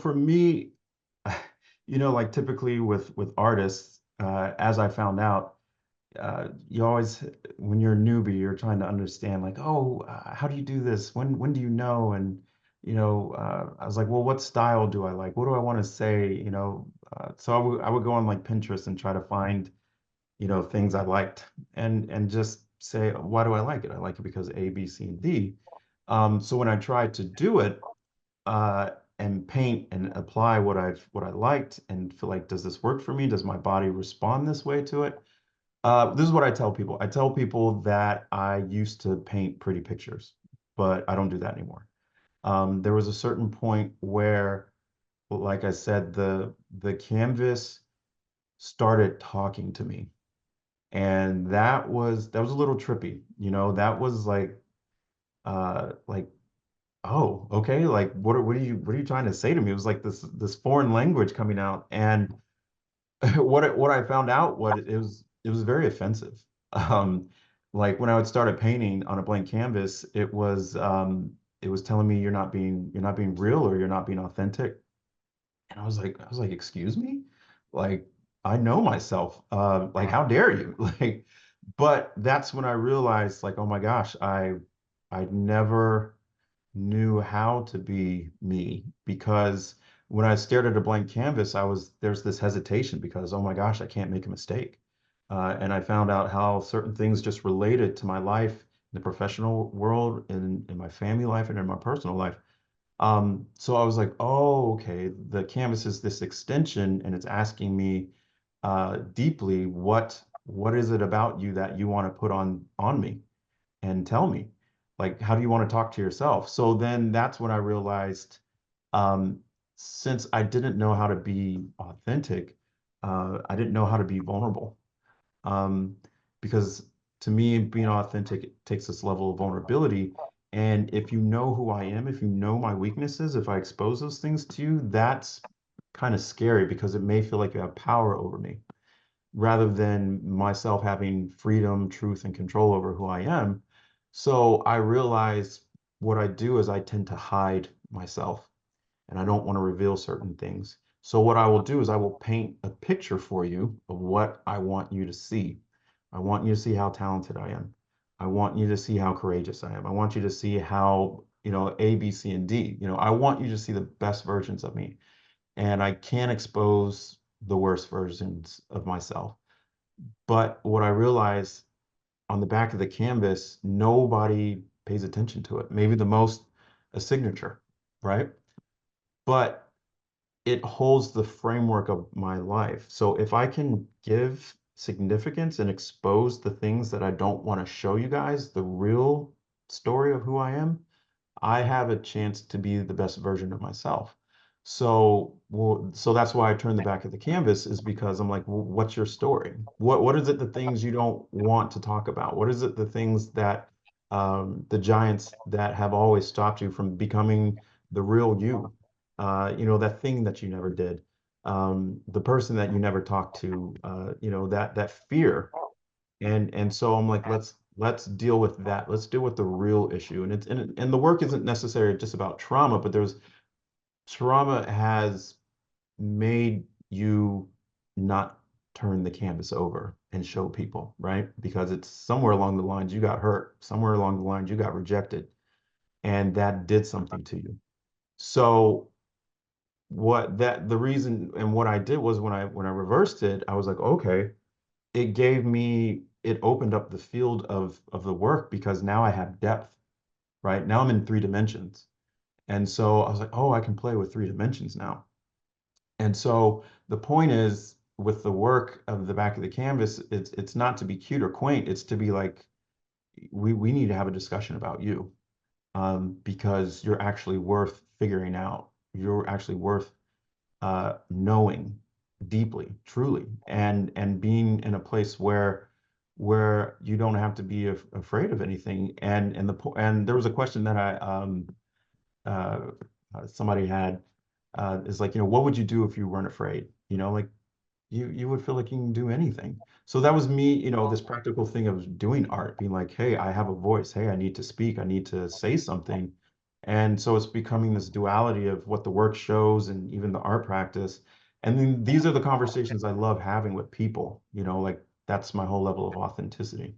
for me, like typically with artists, as I found out, you always, when you're a newbie, you're trying to understand, like, oh, how do you do this? When do you know? And I was like, well, what style do I like? What do I want to say? So I would go on like Pinterest and try to find, things I liked, and just say, why do I like it? I like it because A, B, C, and D. So when I tried to do it, uh, and paint and apply what I liked and feel like, does this work for me? Does my body respond this way to it? This is what I tell people. I tell people that I used to paint pretty pictures, but I don't do that anymore. There was a certain point where, like I said, the canvas started talking to me, and that was a little trippy. That was like, oh, okay, like what are you trying to say to me? It was like this foreign language coming out, and what I found out, what it was very offensive. Um, like when I would start a painting on a blank canvas, it was telling me you're not being real, or you're not being authentic. And I was like, excuse me? Like, I know myself. Like, how dare you? Like, but that's when I realized, like, oh my gosh, I never knew how to be me, because when I stared at a blank canvas, there's this hesitation because, oh my gosh, I can't make a mistake. And I found out how certain things just related to my life in the professional world, in my family life, and in my personal life. So I was like, oh, okay, the canvas is this extension, and it's asking me deeply, what is it about you that you want to put on me and tell me? Like, how do you want to talk to yourself? So then that's when I realized, um, since I didn't know how to be authentic, I didn't know how to be vulnerable. Um, because to me, being authentic, it takes this level of vulnerability. And if you know who I am, if you know my weaknesses, if I expose those things to you, that's kind of scary, because it may feel like you have power over me, rather than myself having freedom, truth, and control over who I am. So I realize what I do is I tend to hide myself, and I don't want to reveal certain things. So what I will do is I will paint a picture for you of what I want you to see. I want you to see how talented I am. I want you to see how courageous I am. I want you to see how, A, B, C, and D. I want you to see the best versions of me. And I can't expose the worst versions of myself. But what I realized, on the back of the canvas, nobody pays attention to it. Maybe the most, a signature, right? But it holds the framework of my life. So if I can give significance and expose the things that I don't want to show you guys, the real story of who I am, I have a chance to be the best version of myself. So that's why I turn the back of the canvas, is because I'm like, well, what's your story? What is it, the things you don't want to talk about? What is it, the things that, the giants that have always stopped you from becoming the real you? That thing that you never did, the person that you never talked to, that fear. And so I'm like, let's deal with that. Let's deal with the real issue. And the work isn't necessarily just about trauma, but there's trauma has made you not turn the canvas over and show people, right? Because it's somewhere along the lines you got hurt, somewhere along the lines you got rejected, and that did something to you. So the reason and what I did was, when I reversed it, I was like, okay, it opened up the field of the work, because now I have depth, right? Now I'm in three dimensions. And so I was like, oh, I can play with three dimensions now. And so the point is, with the work of the back of the canvas, it's not to be cute or quaint. It's to be like, we need to have a discussion about you, because you're actually worth figuring out. You're actually worth knowing deeply, truly, and being in a place where you don't have to be afraid of anything. And there was a question that uh, somebody had, is like, what would you do if you weren't afraid? Like, you would feel like you can do anything. So that was me, this practical thing of doing art, being like, hey, I have a voice. Hey, I need to speak. I need to say something. And so it's becoming this duality of what the work shows and even the art practice. And then these are the conversations I love having with people, like that's my whole level of authenticity.